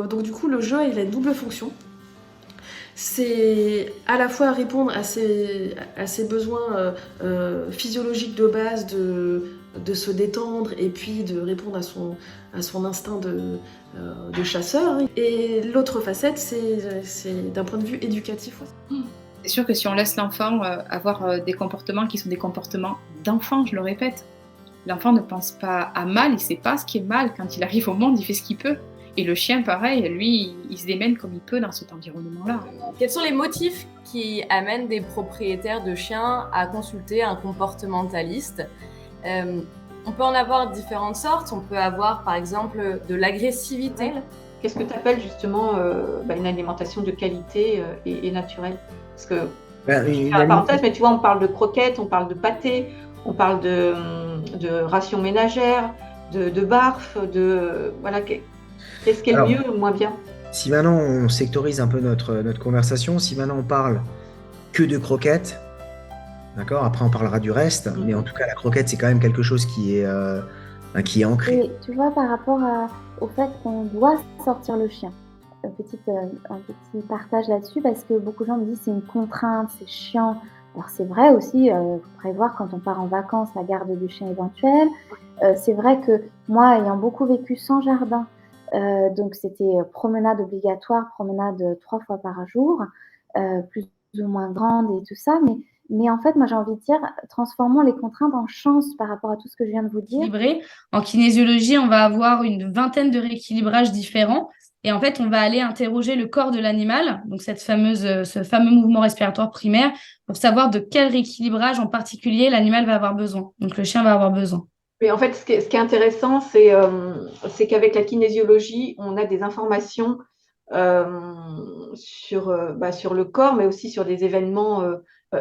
donc du coup, le jeu, il a une double fonction. C'est à la fois répondre à ses besoins physiologiques de base de se détendre et puis de répondre à son instinct de chasseur. Et l'autre facette, c'est d'un point de vue éducatif. C'est sûr que si on laisse l'enfant avoir des comportements qui sont des comportements d'enfant, je le répète, l'enfant ne pense pas à mal, il ne sait pas ce qui est mal. Quand il arrive au monde, il fait ce qu'il peut. Et le chien, pareil, lui, il se démène comme il peut dans cet environnement-là. Quels sont les motifs qui amènent des propriétaires de chiens à consulter un comportementaliste ? On peut en avoir différentes sortes. On peut avoir, par exemple, de l'agressivité. Qu'est-ce que tu appelles justement une alimentation de qualité et naturelle ? Parce que, parenthèse, mais tu vois, on parle de croquettes, on parle de pâté, on parle de rations ménagères, de barf, voilà. Qu'est-ce qui est le mieux ou le moins bien ? Si maintenant on sectorise un peu notre conversation, si maintenant on parle que de croquettes, d'accord, après on parlera du reste, mais en tout cas la croquette c'est quand même quelque chose qui est ancré. Et tu vois, par rapport au fait qu'on doit sortir le chien, un petit partage là-dessus, parce que beaucoup de gens me disent c'est une contrainte, c'est chiant. Alors c'est vrai aussi, faut prévoir quand on part en vacances la garde du chien éventuelle. C'est vrai que moi, ayant beaucoup vécu sans jardin, donc c'était promenade obligatoire, promenade 3 fois par jour, plus ou moins grande et tout ça, mais en fait, moi j'ai envie de dire, transformons les contraintes en chance par rapport à tout ce que je viens de vous dire. En kinésiologie, on va avoir une vingtaine de rééquilibrages différents. Et en fait, on va aller interroger le corps de l'animal, donc ce fameux mouvement respiratoire primaire, pour savoir de quel rééquilibrage en particulier l'animal va avoir besoin. Donc le chien va avoir besoin. Mais en fait, ce qui est intéressant, c'est qu'avec la kinésiologie, on a des informations sur le corps, mais aussi sur des événements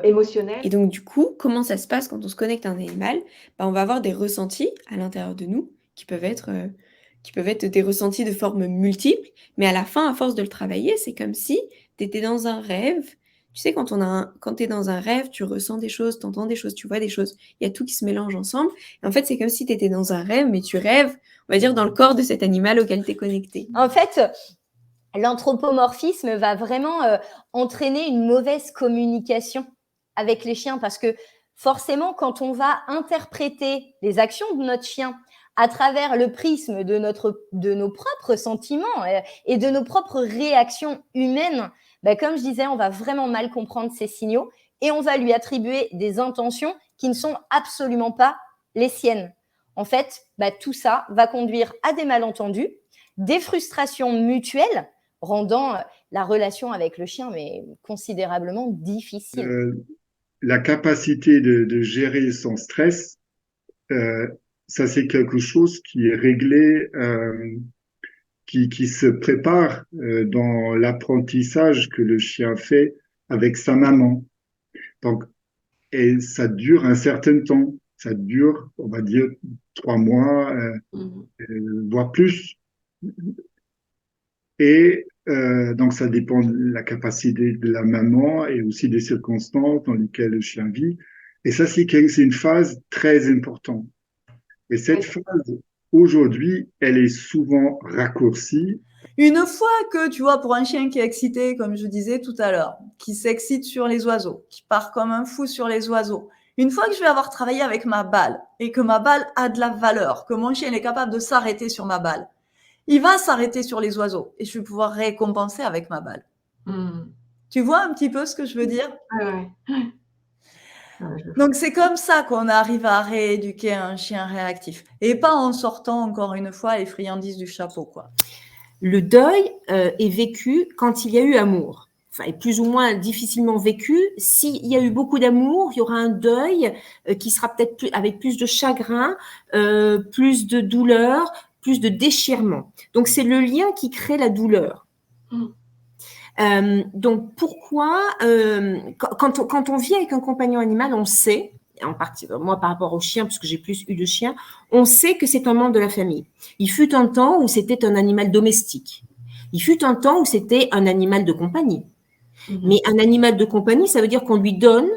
émotionnels. Et donc, du coup, comment ça se passe quand on se connecte à un animal ? On va avoir des ressentis à l'intérieur de nous qui peuvent être des ressentis de formes multiples, mais à la fin, à force de le travailler, c'est comme si tu étais dans un rêve. Tu sais, quand tu es dans un rêve, tu ressens des choses, tu entends des choses, tu vois des choses. Il y a tout qui se mélange ensemble. Et en fait, c'est comme si tu étais dans un rêve, mais tu rêves, on va dire, dans le corps de cet animal auquel tu es connecté. En fait, l'anthropomorphisme va vraiment entraîner une mauvaise communication avec les chiens parce que forcément, quand on va interpréter les actions de notre chien à travers le prisme de nos propres sentiments et de nos propres réactions humaines, comme je disais, on va vraiment mal comprendre ces signaux et on va lui attribuer des intentions qui ne sont absolument pas les siennes. En fait, tout ça va conduire à des malentendus, des frustrations mutuelles, rendant la relation avec le chien considérablement difficile. La capacité de gérer son stress, ça c'est quelque chose qui est réglé, qui se prépare dans l'apprentissage que le chien fait avec sa maman. Donc, et ça dure un certain temps. Ça dure, on va dire, 3 mois, voire plus. Et donc, ça dépend de la capacité de la maman et aussi des circonstances dans lesquelles le chien vit. Et ça, c'est une phase très importante. Et cette phase, aujourd'hui, elle est souvent raccourcie. Une fois que, tu vois, pour un chien qui est excité, comme je disais tout à l'heure, qui s'excite sur les oiseaux, qui part comme un fou sur les oiseaux, une fois que je vais avoir travaillé avec ma balle et que ma balle a de la valeur, que mon chien est capable de s'arrêter sur ma balle, il va s'arrêter sur les oiseaux et je vais pouvoir récompenser avec ma balle. Tu vois un petit peu ce que je veux dire ? Donc, c'est comme ça qu'on arrive à rééduquer un chien réactif et pas en sortant, encore une fois, les friandises du chapeau, quoi. Le deuil est vécu quand il y a eu amour. Enfin, est plus ou moins difficilement vécu. S'il y a eu beaucoup d'amour, il y aura un deuil qui sera peut-être avec plus de chagrin, plus de douleur, plus de déchirement. Donc, c'est le lien qui crée la douleur. Donc, pourquoi quand on vit avec un compagnon animal, on sait, en partie, moi par rapport au chien, parce que j'ai plus eu de chiens, on sait que c'est un membre de la famille. Il fut un temps où c'était un animal domestique. Il fut un temps où c'était un animal de compagnie. Mais un animal de compagnie, ça veut dire qu'on lui donne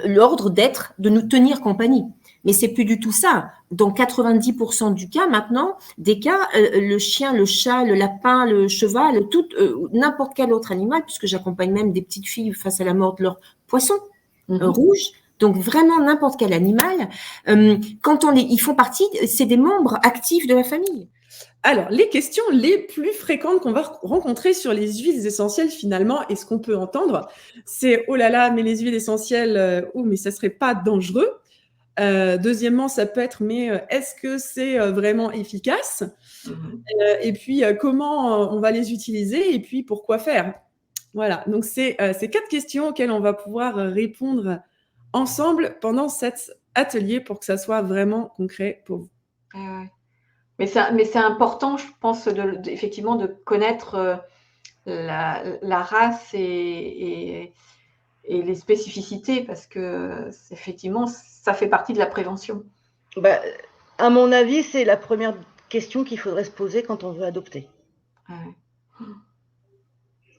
l'ordre de nous tenir compagnie. Mais c'est plus du tout ça. Dans 90% des cas, le chien, le chat, le lapin, le cheval, n'importe quel autre animal, puisque j'accompagne même des petites filles face à la mort de leur poisson rouge. Donc vraiment n'importe quel animal, ils font partie, c'est des membres actifs de la famille. Alors, les questions les plus fréquentes qu'on va rencontrer sur les huiles essentielles, finalement, et ce qu'on peut entendre, c'est « Oh là là, mais les huiles essentielles, mais ça serait pas dangereux ?» Deuxièmement, ça peut être « Mais est-ce que c'est vraiment efficace ?» Et puis, comment on va les utiliser et puis pourquoi faire? Voilà, donc c'est 4 questions auxquelles on va pouvoir répondre ensemble pendant cet atelier pour que ça soit vraiment concret pour vous. Mais c'est important, je pense, effectivement, de connaître la race et les spécificités, parce que effectivement, ça fait partie de la prévention. À mon avis, c'est la première question qu'il faudrait se poser quand on veut adopter.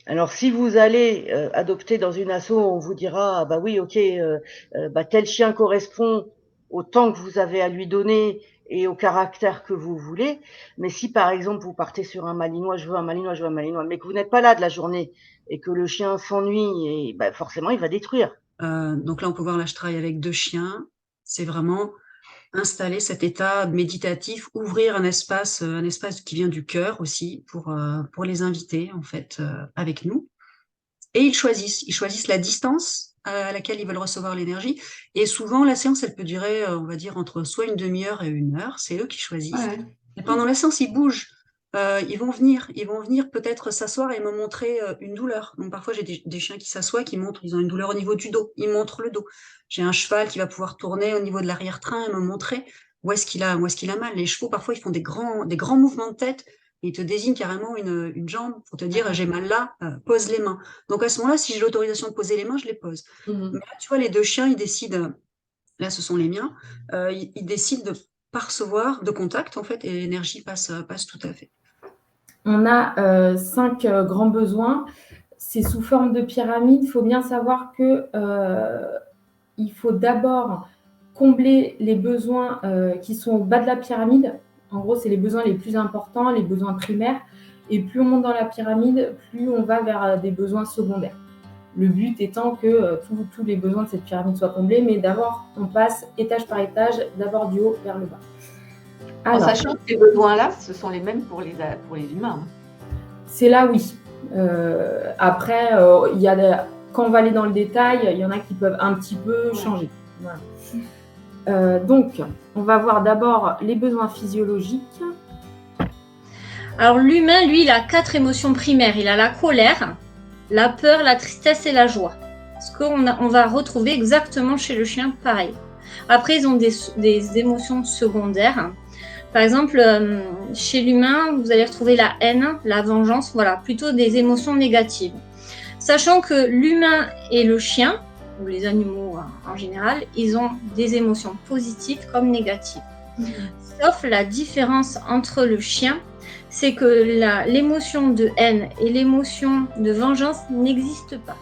Alors, si vous allez adopter dans une asso, on vous dira, bah oui, ok, tel chien correspond au temps que vous avez à lui donner et au caractère que vous voulez. Mais si, par exemple, vous partez sur un malinois, je veux un malinois, mais que vous n'êtes pas là de la journée et que le chien s'ennuie, et forcément, il va détruire. Donc là, on peut voir, là, je travaille avec 2 chiens. C'est vraiment installer cet état méditatif, ouvrir un espace qui vient du cœur aussi pour les inviter, en fait, avec nous. Et ils choisissent la distance à laquelle ils veulent recevoir l'énergie. Et souvent, la séance, elle peut durer, on va dire, entre soit une demi-heure et 1 heure. C'est eux qui choisissent. Et pendant la séance, ils bougent. Ils vont venir peut-être s'asseoir et me montrer une douleur. Donc parfois, j'ai des chiens qui s'assoient, ils ont une douleur au niveau du dos. Ils montrent le dos. J'ai un cheval qui va pouvoir tourner au niveau de l'arrière-train et me montrer où est-ce qu'il a mal. Les chevaux, parfois, ils font des grands mouvements de tête. Il te désigne carrément une jambe pour te dire j'ai mal là, pose les mains. Donc à ce moment-là, si j'ai l'autorisation de poser les mains, je les pose. Mais là, tu vois, les 2 chiens, ils décident, là ce sont les miens, ils décident de pas recevoir de contact en fait, et l'énergie passe tout à fait. On a 5 grands besoins. C'est sous forme de pyramide. Il faut bien savoir que il faut d'abord combler les besoins qui sont au bas de la pyramide. En gros, c'est les besoins les plus importants, les besoins primaires. Et plus on monte dans la pyramide, plus on va vers des besoins secondaires. Le but étant que tous les besoins de cette pyramide soient comblés, mais d'abord, on passe étage par étage, d'abord du haut vers le bas. Alors, en sachant que ces besoins-là, ce sont les mêmes pour les humains. C'est là, oui. Après, quand on va aller dans le détail, il y en a qui peuvent un petit peu changer. Voilà. Donc, on va voir d'abord les besoins physiologiques. Alors, l'humain, lui, il a 4 émotions primaires. Il a la colère, la peur, la tristesse et la joie. Ce qu'on va retrouver exactement chez le chien, pareil. Après, ils ont des émotions secondaires. Par exemple, chez l'humain, vous allez retrouver la haine, la vengeance, voilà, plutôt des émotions négatives. Sachant que l'humain et le chien, ou les animaux en général, ils ont des émotions positives comme négatives. Sauf la différence entre le chien, c'est que l'émotion de haine et l'émotion de vengeance n'existent pas.